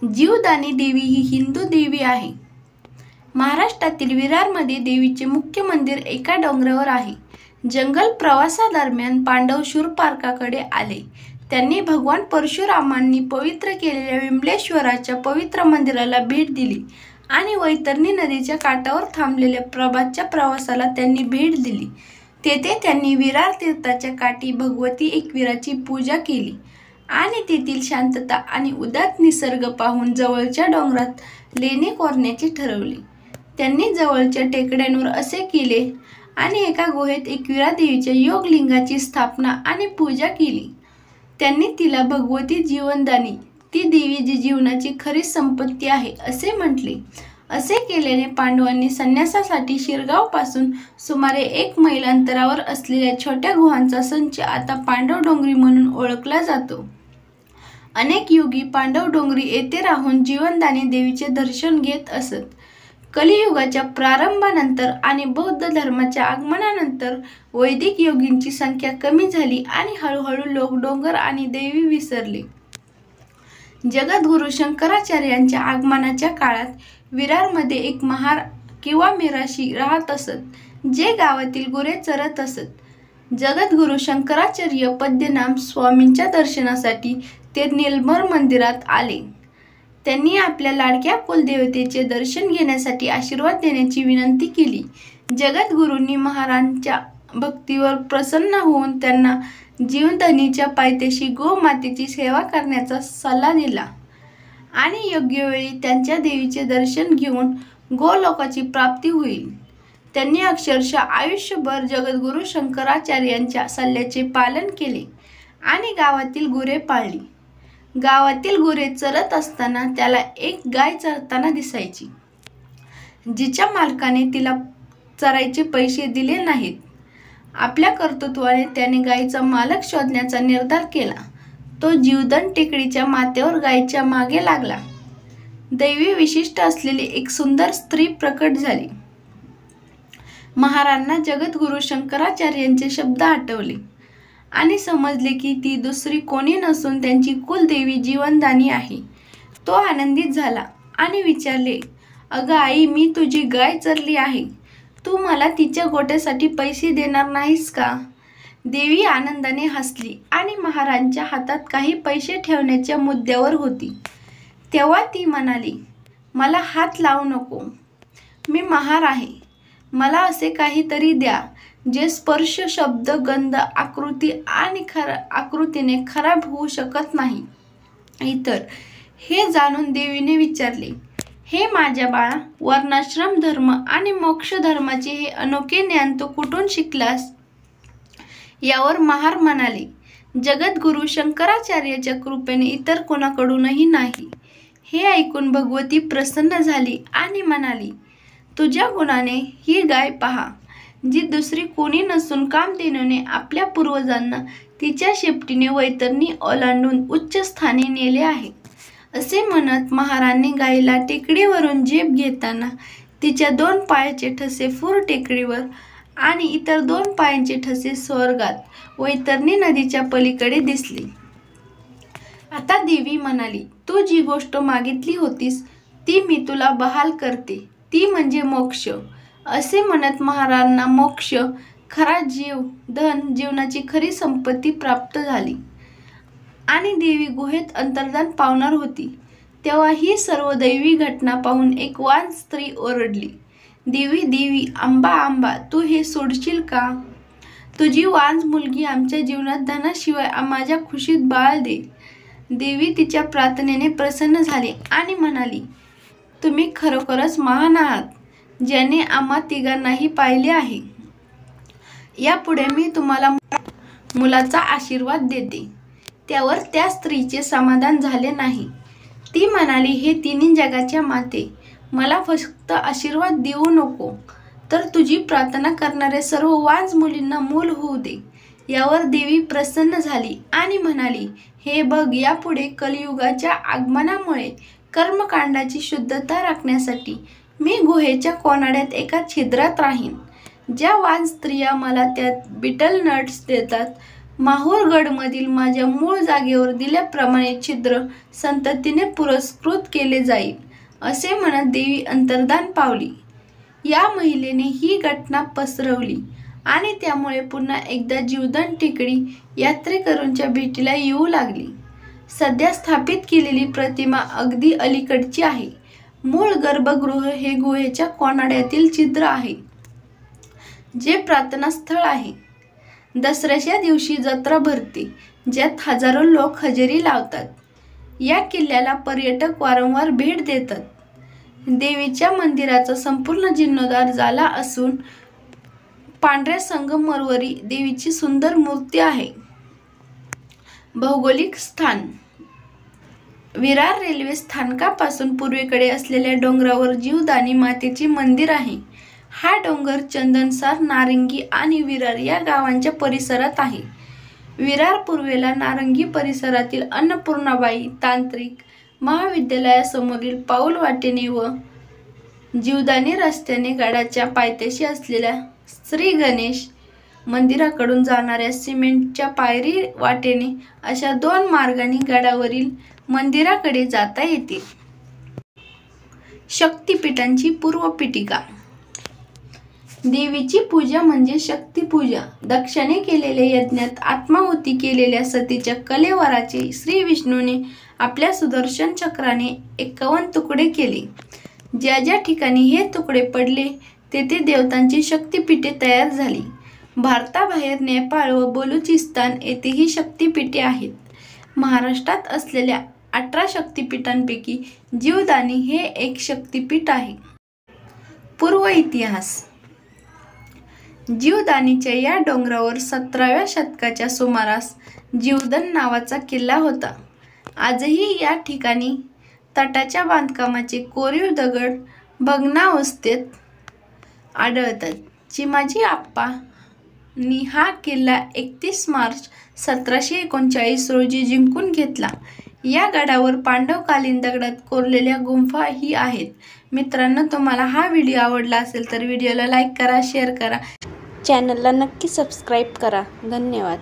जीवदानी देवी ही हिंदू देवी आहे. महाराष्ट्रातील विरारमध्ये देवीचे मुख्य मंदिर एका डोंगरावर आहे. जंगल प्रवासादरम्यान पांडव शूरपारकाकडे आले. त्यांनी भगवान परशुरामांनी पवित्र केलेल्या विमलेश्वराच्या पवित्र मंदिराला भेट दिली आणि वैतरणी नदीच्या काठावर थांबलेल्या प्रभातच्या प्रवासाला त्यांनी भेट दिली. तेथे त्यांनी विरार तीर्थाच्या काठी भगवती एकविराची पूजा केली आणि तेथील शांतता आणि उदात निसर्ग पाहून जवळच्या डोंगरात लेणे कोरण्याचे ठरवले. त्यांनी जवळच्या टेकड्यांवर असे केले आणि एका गुहेत एकविरा देवीच्या योगलिंगाची स्थापना आणि पूजा केली. त्यांनी तिला भगवती जीवनदानी, ती देवी जी जीवनाची खरी संपत्ती आहे, असे म्हटले. असे केल्याने पांडवांनी संन्यासासाठी शिरगावपासून सुमारे 1 मैल अंतरावर असलेल्या छोट्या गुहांचा संच आता पांडव डोंगरी म्हणून ओळखला जातो. अनेक युगी पांडव डोंगरी येथे राहून जीवनदानी देवीचे दर्शन घेत असत. कलियुगाच्या प्रारंभानंतर आणि बौद्ध धर्माच्या आगमनानंतर वैदिक योगींची संख्या कमी झाली आणि हळूहळू लोक डोंगर आणि देवी विसरले. जगद्गुरू शंकराचार्यांच्या आगमनाच्या काळात विरारमध्ये एक महार किंवा मिराशी राहत असत, जे गावातील गुरे चरत असत. जगद्गुरू शंकराचार्य पद्मनाभ स्वामींच्या दर्शनासाठी ते निर्मल मंदिरात आले. त्यांनी आपल्या लाडक्या कुलदेवतेचे दर्शन घेण्यासाठी आशीर्वाद देण्याची विनंती केली. जगद्गुरूंनी महाराजांच्या भक्तीवर प्रसन्न होऊन त्यांना जीवदानीच्या पायथ्याशी गोमातेची सेवा करण्याचा सल्ला दिला आणि योग्य वेळी त्यांच्या देवीचे दर्शन घेऊन गोलोकाची प्राप्ती होईल. त्यांनी अक्षरशः आयुष्यभर जगद्गुरू शंकराचार्यांच्या सल्ल्याचे पालन केले आणि गावातील गुरे पाळली. गावातील गुरे चरत असताना त्याला एक गाय चरताना दिसायची, जिच्या मालकाने तिला चरायचे पैसे दिले नाहीत. आपल्या कर्तृत्वाने त्याने गायीचा मालक शोधण्याचा निर्धार केला. तो जीवदान टेकडीच्या माथ्यावर गायीच्या मागे लागला. दैवी विशिष्ट असलेली एक सुंदर स्त्री प्रकट झाली. महाराजांना जगद्गुरू शंकराचार्यांचे शब्द आठवले आणि समजले की ती दुसरी कोणी नसून त्यांची कुलदेवी जीवनदानी आहे. तो आनंदित झाला आणि विचारले, "अगं आई, मी तुझी गाय चरली आहे. तू मला तिच्या गोट्यासाठी पैसे देणार नाहीस का?" देवी आनंदाने हसली आणि महाराजांच्या हातात काही पैसे ठेवण्याच्या मुद्द्यावर होती. तेव्हा ती म्हणाली, "मला हात लावू नको. मी महार आहे. मला असे काहीतरी द्या जे स्पर्श, शब्द, गंध, आकृती आणि आकृतीने खराब होऊ शकत नाही." इतर हे जाणून देवीने विचारले, "हे माझ्या बाळा, वर्णाश्रम धर्म आणि मोक्ष धर्माचे हे अनोखे ज्ञान तू कुठून शिकलास?" यावर महार म्हणाले, "जगद्गुरू शंकराचार्याच्या कृपेने, इतर कोणाकडूनही नाही." हे ऐकून भगवती प्रसन्न झाली आणि म्हणाली, "तुझ्या गुणाने ही गाय पहा, जी दुसरी कोणी नसून कामधेनूने आपल्या पूर्वजांना तिच्या शेपटीने वैतरणी ओलांडून उच्च स्थानी नेले आहे." असे म्हणत महाराजांनी गायीला टेकडीवरून झेप घेताना तिच्या 2 पायाचे ठसे फूर टेकडीवर आणि इतर 2 पायांचे ठसे स्वर्गात वैतरणी नदीच्या पलीकडे दिसले. आता देवी म्हणाली, "तू जी गोष्ट मागितली होतीस ती मी तुला बहाल करते, ती म्हणजे मोक्ष." असे म्हणत महाराजांना मोक्ष, खरा जीव, धन, जीवनाची खरी संपत्ती प्राप्त झाली आणि देवी गुहेत अंतर्धान पावणार होती. तेव्हा ही सर्व दैवी घटना पाहून एक वान स्त्री ओरडली, "देवी, देवी, आंबा, आंबा, तू हे सोडशील का? तुझी वांज मुलगी आमच्या जीवनात धनाशिवाय माझ्या खुशीत बाळ दे." देवी तिच्या प्रार्थनेने प्रसन्न झाली आणि म्हणाली, "तुम्ही खरोखरच महान आहात, ज्याने आम्हा तिघांनाही पाहिले आहे. यापुढे मी तुम्हाला मुलाचा आशीर्वाद देते." त्यावर त्या स्त्रीचे समाधान झाले नाही. ती म्हणाली, "हे तिन्ही जगाच्या माते, मला फक्त आशीर्वाद देऊ नको, तर तुझी प्रार्थना करणाऱ्या सर्व वांज मुलींना मूल होऊ दे." यावर देवी प्रसन्न झाली आणि म्हणाली, "हे बघ, यापुढे कलियुगाच्या आगमनामुळे कर्मकांडाची शुद्धता राखण्यासाठी मी गुहेच्या कोनाड्यात एका छिद्रात राहीन. ज्या वांज स्त्रिया मला त्यात बीटल नट्स देतात, माहूरगडमधील माझ्या मूळ जागेवर दिल्याप्रमाणे छिद्र संततीने पुरस्कृत केले जाईल, असे म्हणत देवी अंतर्धान पावली. या महिलेने ही घटना पसरवली आणि त्यामुळे पुन्हा एकदा जीवदान टेकडी यात्रेकरूंच्या भेटीला येऊ लागली. सध्या स्थापित केलेली प्रतिमा अगदी अलीकडची आहे. मूळ गर्भगृह हे गुहेच्या कोनाड्यातील छिद्र आहे, जे प्रार्थनास्थळ आहे. दसऱ्याच्या दिवशी जत्रा भरते, ज्यात हजारो लोक हजेरी लावतात. या किल्ल्याला पर्यटक वारंवार भेट देतात. देवीच्या मंदिराचा संपूर्ण जीर्णोद्धार झाला असून पांढऱ्या संगमरवरी देवीची सुंदर मूर्ती आहे. भौगोलिक स्थान: विरार रेल्वे स्थानकापासून पूर्वेकडे असलेल्या डोंगरावर जीवदानी मातेचे मंदिर आहे. हा डोंगर चंदनसार, नारंगी आणि विरार या गावांच्या परिसरात आहे. विरार पूर्वेला नारंगी परिसरातील अन्नपूर्णाबाई तांत्रिक महाविद्यालयासमोरील पाऊल वाटेने व जीवदानी रस्त्याने गडाच्या पायथ्याशी असलेल्या श्री गणेश मंदिराकडून जाणाऱ्या सिमेंटच्या पायरी वाटेने अशा 2 मार्गांनी गडावरील मंदिराकडे जाता येते. शक्तिपीठांची पूर्वपीठिका: देवीची पूजा म्हणजे शक्तिपूजा. दक्षाने केलेल्या यज्ञात आत्माहुती केलेल्या सतीच्या कलेवराचे श्री विष्णूने आपल्या सुदर्शन चक्राने 51 तुकडे केले. ज्या ज्या ठिकाणी हे तुकडे पडले तेथे देवतांची शक्तिपीठे तयार झाली. भारताबाहेर नेपाळ व बलुचिस्तान येथेही शक्तिपीठे आहेत. महाराष्ट्रात असलेल्या 18 शक्तिपीठांपैकी जीवदानी हे एक शक्तिपीठ आहे. पूर्व इतिहास: जीवदानीच्या या डोंगरावर 17व्या शतकाच्या सुमारास जीवदन नावाचा किल्ला होता. आजही या ठिकाणी तटाच्या बांधकामाचे कोरीव दगड भग्नावस्थेत आढळतात. चिमाजी आप्पांनी हा किल्ला 31 मार्च 1739 रोजी जिंकून घेतला. या गडावर पांडवकालीन दगडात कोरलेल्या गुंफाही आहेत. मित्रांनो, तुम्हाला हा व्हिडिओ आवडला असेल तर व्हिडिओला लाईक करा, शेअर करा, चॅनलला नक्की सबस्क्राईब करा. धन्यवाद.